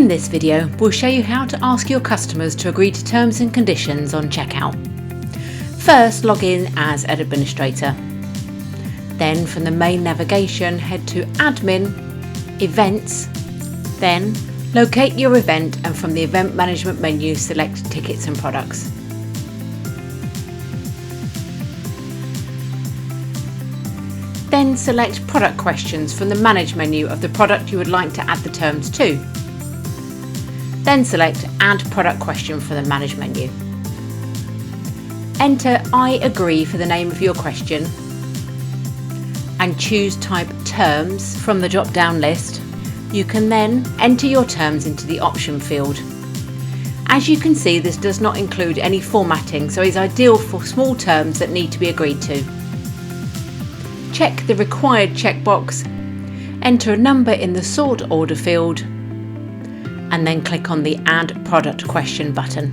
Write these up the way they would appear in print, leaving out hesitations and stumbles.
In this video, we'll show you how to ask your customers to agree to terms and conditions on checkout. First, log in as an administrator. Then from the main navigation, head to Admin, Events, then locate your event and from the Event Management menu select Tickets and Products. Then select Product Questions from the Manage menu of the product you would like to add the terms to. Then select Add Product Question from the Manage menu. Enter I agree for the name of your question and choose Type Terms from the drop-down list. You can then enter your terms into the option field. As you can see, this does not include any formatting, so is ideal for small terms that need to be agreed to. Check the required checkbox, enter a number in the sort order field, and then click on the Add Product Question button.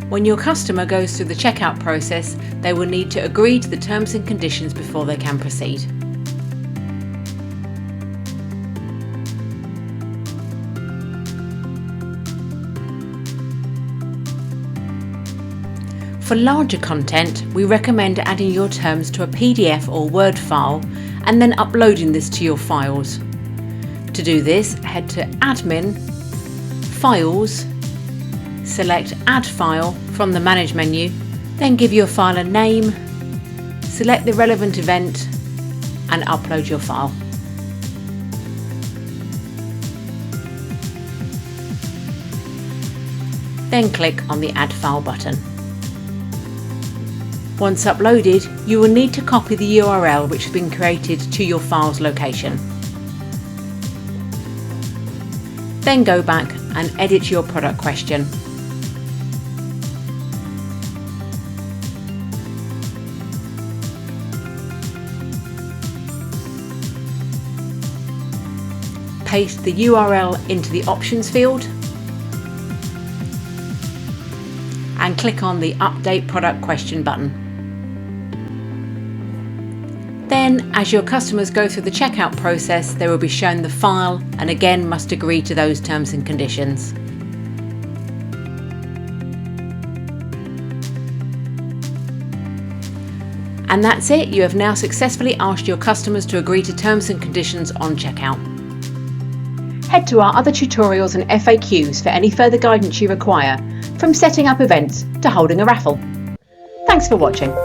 When your customer goes through the checkout process, they will need to agree to the terms and conditions before they can proceed. For larger content, we recommend adding your terms to a PDF or Word file and then uploading this to your files. To do this, head to Admin, Files, select Add File from the Manage menu, then give your file a name, select the relevant event and upload your file. Then click on the Add File button. Once uploaded, you will need to copy the URL which has been created to your file's location. Then go back and edit your product question. Paste the URL into the options field and click on the Update Product Question button. Then, as your customers go through the checkout process, they will be shown the file and again must agree to those terms and conditions. And that's it, you have now successfully asked your customers to agree to terms and conditions on checkout. Head to our other tutorials and FAQs for any further guidance you require, from setting up events to holding a raffle. Thanks for watching.